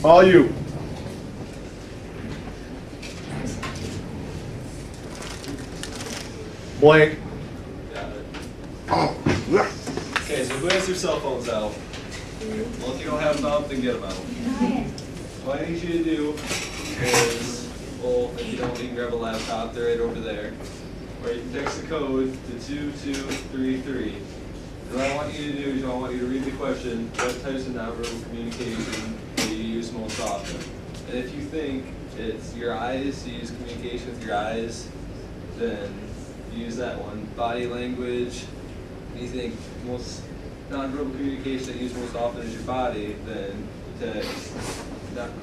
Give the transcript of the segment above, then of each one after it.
All you. Blank. Got it. Oh, yeah. Okay, so who has their cell phones out? Well, if you don't have them out, then get them out. What I need you to do is, well, if you don't, you can grab a laptop, they're right over there. Or you can text the code to 2233. And what I want you to do is I want you to read the question, what types of nonverbal communication do you use most often? And if you think it's your eyes, you use communication with your eyes, then use that one. Body language, you think most nonverbal communication that you use most often is your body, then text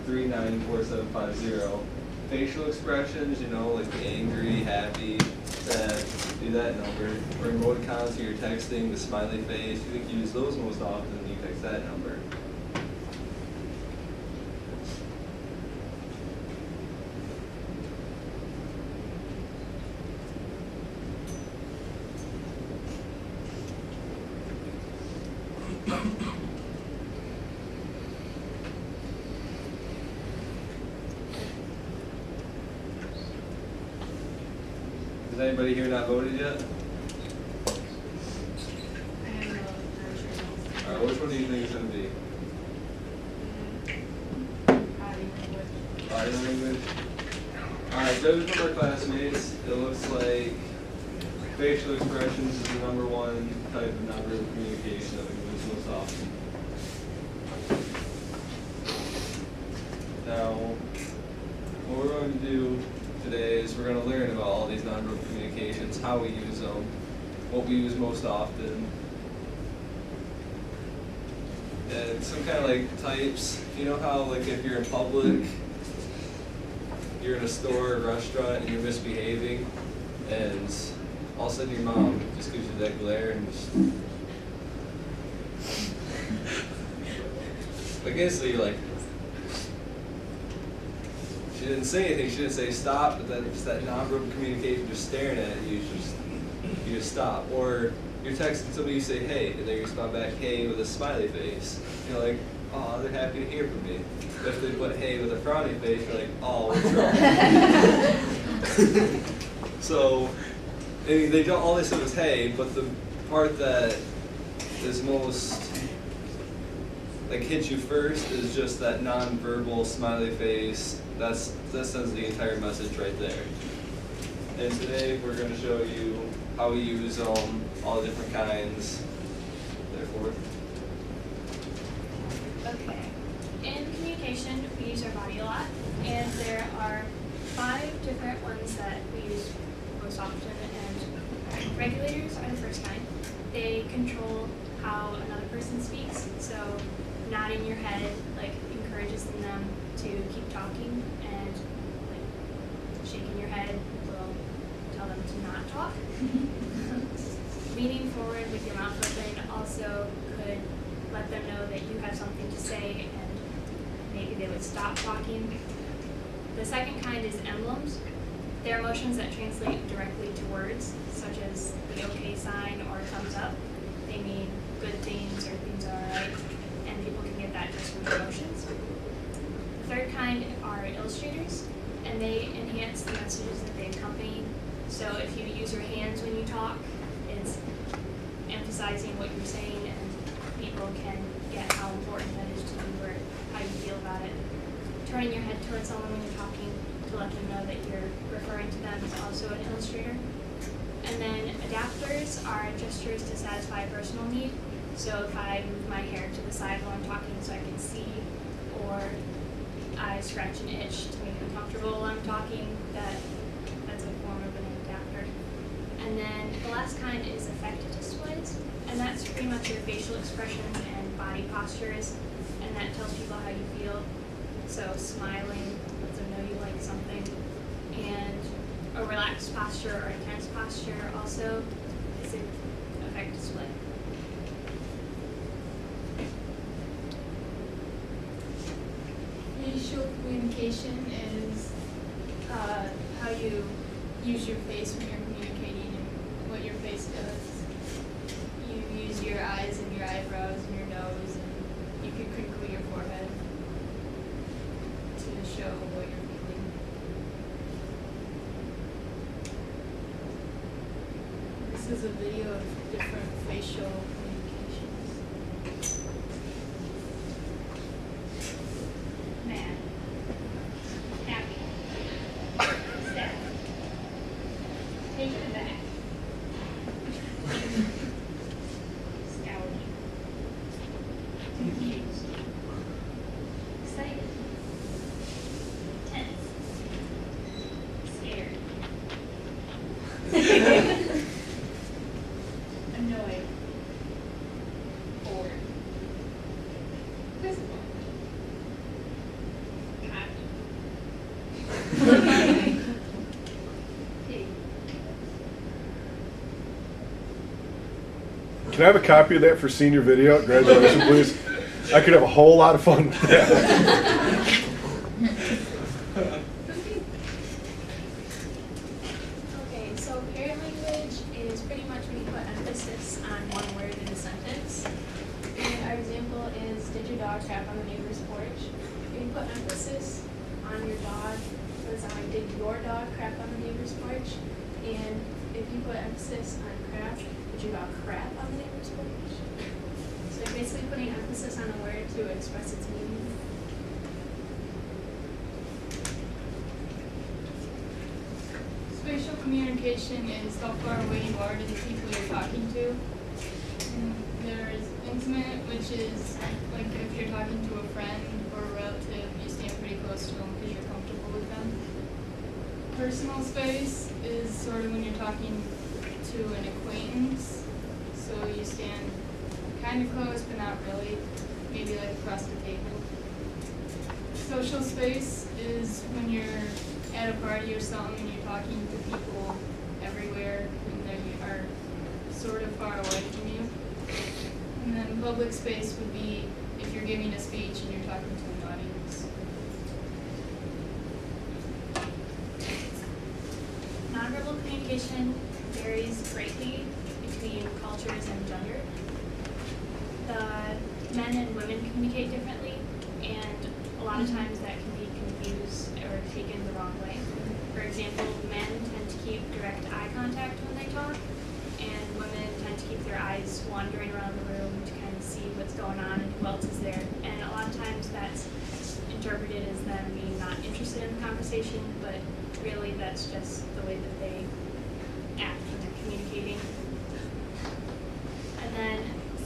394750. Facial expressions, you know, like angry, happy, sad, do that number. Or emoticons, you're texting, the smiley face, you think you use those most often, you text that number. Is anybody here not voted yet? Alright, which one do you think it's going to be? Body language. Alright, judging from our classmates, it looks like facial expressions is the number one type of nonverbal communication that we use most often. Now, what we're going to do today is we're going to learn about all these nonverbal communications, how we use them, what we use most often, and some kind of like types. You know how like if you're in public, you're in a store or restaurant and you're misbehaving, and all of a sudden your mom just gives you that glare and just like instantly you're like, she didn't say anything, she didn't say stop, but then just that nonverbal communication just staring at you, you just stop. Or you're texting somebody, you say hey, and they respond back hey with a smiley face. You're like, oh, they're happy to hear from me. But if they put hey with a frowny face, you're like, oh, what's wrong? So they don't, all they said was hey, but the part that is most like hits you first is just that non-verbal smiley face. That sends the entire message right there. And today we're going to show you how we use all the different kinds. Therefore. Okay. In communication, we use our body a lot, and there are 5 different ones that we use most often. And regulators are the first kind. They control how another person speaks. So nodding your head like encourages them to keep talking, and like shaking your head will tell them to not talk. Leaning forward with your mouth open also could let them know that you have something to say, and maybe they would stop talking. The second kind is emblems. They're emotions that translate directly to words, such as the okay sign or thumbs up. They mean good things or things are alright, and people can get that just from emotions. The third kind are illustrators, and they enhance the messages that they accompany. So if you use your hands when you talk, it's emphasizing what you're saying, and people can get how important that is to you or how you feel about it. Turning your head towards someone when you're talking to let them know that you're referring to them is also an illustrator. And then adapters are gestures to satisfy a personal need. So if I move my hair to the side while I'm talking so I can see, or I scratch an itch to make me comfortable while I'm talking, that's a form of an adapter. And then the last kind is affect displays, and that's pretty much your facial expressions and body postures, and that tells people how you feel. So smiling lets them know you like something, and a relaxed posture or a tense posture also is an affect display. Facial communication is how you use your face when you're communicating and what your face does. You use your eyes and your eyebrows and your nose, and you can crinkle your forehead. This is a video of different facial communications. Mad. Happy. Sad. Taken aback. Scowling. Confused. Excited. Tense. Scared. Annoyed. Bored. Quizzical. Happy. Pig. Can I have a copy of that for senior video at graduation, please? I could have a whole lot of fun with that. Okay, so parent language is pretty much when you put emphasis on one word in a sentence. And our example is, did your dog crap on the neighbor's porch? If you put emphasis on your dog, so it's like, did your dog crap on the neighbor's porch? And if you put emphasis on crap, did your dog crap on the neighbor's porch? So you're basically putting emphasis on a word to express its meaning. Spatial communication is how far away you are to the people you're talking to. And there's intimate, which is like if you're talking to a friend or a relative, you stand pretty close to them because you're comfortable with them. Personal space is sort of when you're talking to an acquaintance, so you stand kind of close but not really, maybe like across the table. Social space is when you're at a party or something and you're talking to people everywhere and they are sort of far away from you. And then public space would be if you're giving a speech and you're talking to an audience. Nonverbal communication varies greatly between cultures and gender. The men and women communicate differently, and a lot of times that can be confused or taken the wrong way. For example, men tend to keep direct eye contact when they talk, and women tend to keep their eyes wandering around the room to kind of see what's going on and who else is there. And a lot of times that's interpreted as them being not interested in the conversation, but really that's just the way that they act when they're communicating. And then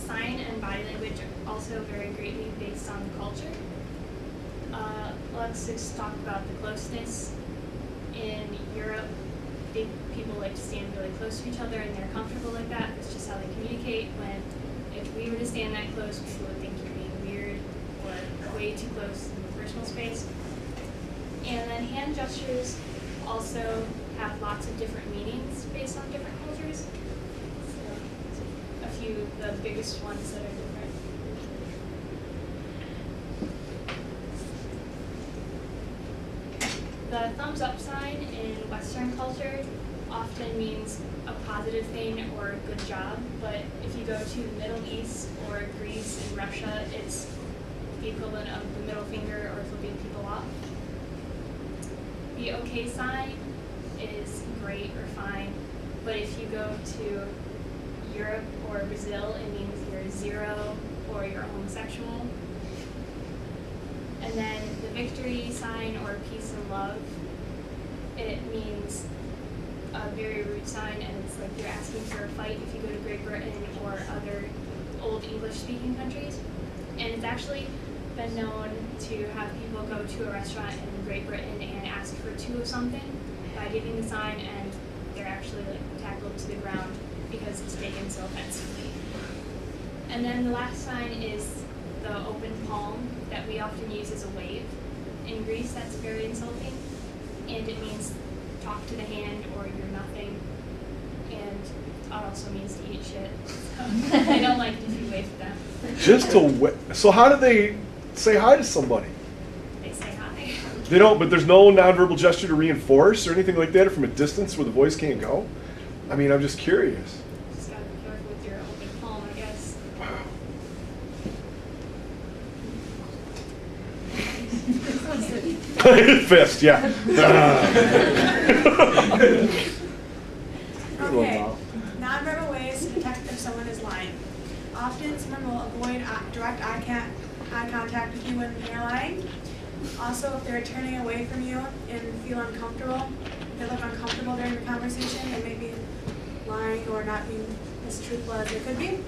sign and body language also vary greatly based on the culture. Let's just talk about the closeness. In Europe, people like to stand really close to each other and they're comfortable like that. It's just how they communicate. When if we were to stand that close, people would think you're being weird or way too close in the personal space. And then hand gestures also have lots of different meanings based on different cultures. So, a few of the biggest ones that are different. The thumbs up sign in Western culture often means a positive thing or a good job, but if you go to the Middle East or Greece and Russia, it's the equivalent of the middle finger or flipping people off. The okay sign is great or fine, but if you go to Europe or Brazil, it means you're zero or you're homosexual. And then the victory sign or peace and love, it means a very rude sign, and it's like you're asking for a fight if you go to Great Britain or other old English-speaking countries. And it's actually been known to have people go to a restaurant in Great Britain and ask for two of something by giving the sign, and they're actually like tackled to the ground because it's taken so offensively. And then the last sign is the open palm that we often use as a wave. In Greece, that's very insulting, and it means talk to the hand or you're nothing, and it also means to eat shit. So they don't like it if you wave to them. Just to so how do they say hi to somebody? They say hi. They don't, but there's no nonverbal gesture to reinforce or anything like that, or from a distance where the voice can't go? I mean, I'm just curious. Just gotta be careful with your open palm, I guess. Wow. Fist, yeah. Okay, nonverbal direct eye contact with you when you're lying. Also, if they're turning away from you and feel uncomfortable, if they look uncomfortable during the conversation, they may be lying or not being as truthful as they could be.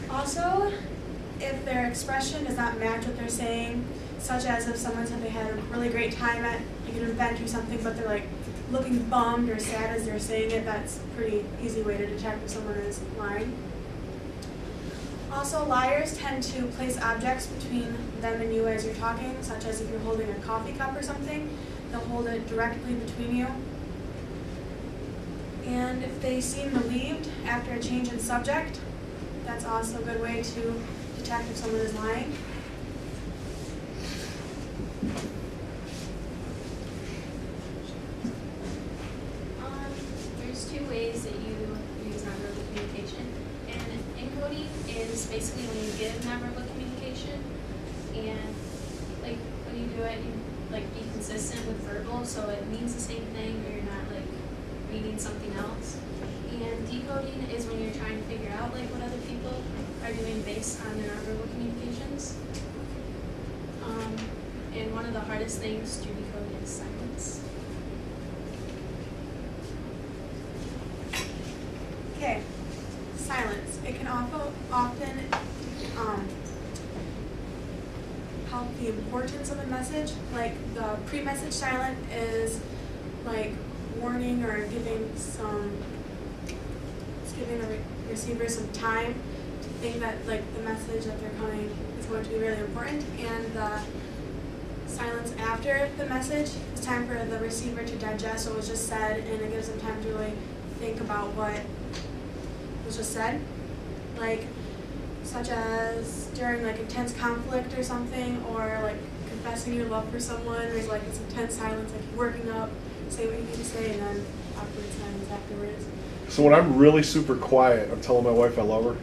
Also, if their expression does not match what they're saying, such as if someone said they had a really great time at like an event or something, but they're like looking bummed or sad as they're saying it, that's a pretty easy way to detect if someone is lying. Also, liars tend to place objects between them and you as you're talking, such as if you're holding a coffee cup or something, they'll hold it directly between you. And if they seem relieved after a change in subject, that's also a good way to detect if someone is lying. There's two ways that you use nonverbal communication. And encoding is basically when you give nonverbal communication, and like when you do it, you like be consistent with verbal, so it means the same thing, or you're not like reading something else. And decoding is when you're trying to figure out like what other people are doing based on their nonverbal communications. And one of the hardest things to decode is silence. Okay, silence. It can often help the importance of a message. Like the pre-message silent is like warning or giving the receiver some time to think that like the message that they're coming is going to be really important, and the silence after the message is time for the receiver to digest what was just said, and it gives them time to really think about what was just said. Like, such as during like intense conflict or something, or like confessing your love for someone, there's like this intense silence, like working up, say what you need to say, and then awkward silence afterwards. So when I'm really super quiet, I'm telling my wife I love her.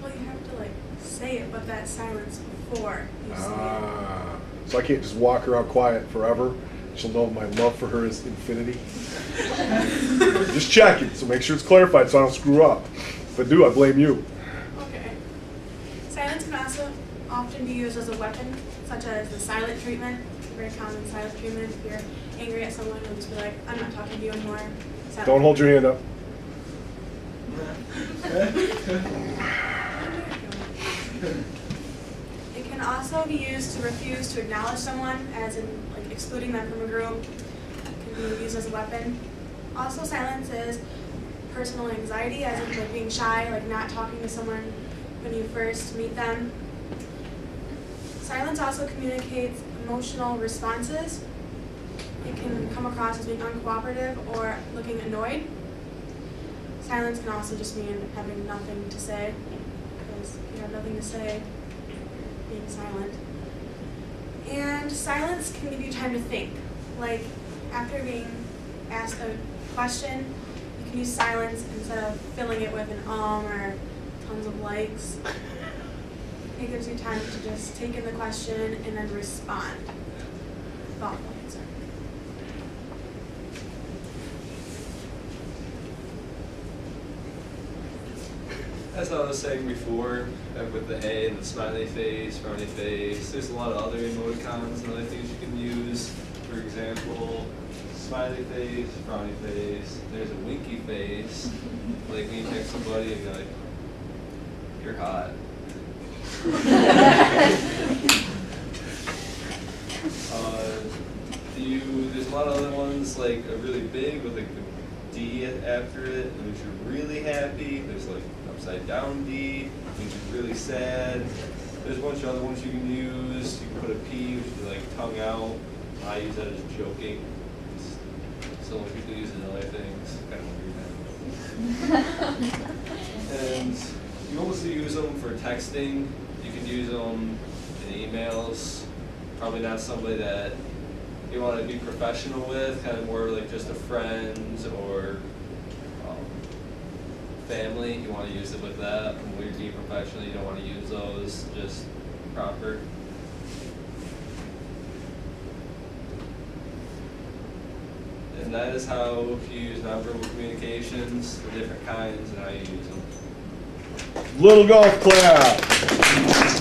Well, you have to like say it, but that silence before you say it. So I can't just walk her out quiet forever. She'll know my love for her is infinity. Just checking, so make sure it's clarified so I don't screw up. If I do, I blame you. Okay. Silence can also often be used as a weapon, such as the silent treatment. Very common silent treatment. If you're angry at someone, you'll just be like, I'm not talking to you anymore. Silent. Don't hold your hand up. It can also be used to refuse to acknowledge someone, as in like excluding them from a group. It can be used as a weapon. Also, silence is personal anxiety, as in like being shy, like not talking to someone when you first meet them. Silence also communicates emotional responses. It can come across as being uncooperative or looking annoyed. Silence can also just mean having nothing to say, because if you have nothing to say, being silent. And silence can give you time to think. Like, after being asked a question, you can use silence instead of filling it with an or tons of likes. It gives you time to just take in the question and then respond. Thoughtful answer. As I was saying before, with the A and the smiley face, frowny face, there's a lot of other emoticons and other things you can use. For example, smiley face, frowny face, there's a winky face. Like when you text somebody and you're like, you're hot. There's a lot of other ones, like a really big with like a D after it, which you're really happy. There's like upside down D, which is really sad. There's a bunch of other ones you can use. You can put a P, which is like tongue out. I use that as joking. So many people use it in other things. Kind of weird now. And you also use them for texting. You can use them in emails. Probably not somebody that you want to be professional with, kind of more like just a friend or family. You want to use it with that. And when you're being professional, you don't want to use those, just proper. And that is how you use nonverbal communications, the different kinds, and how you use them. Little golf clap.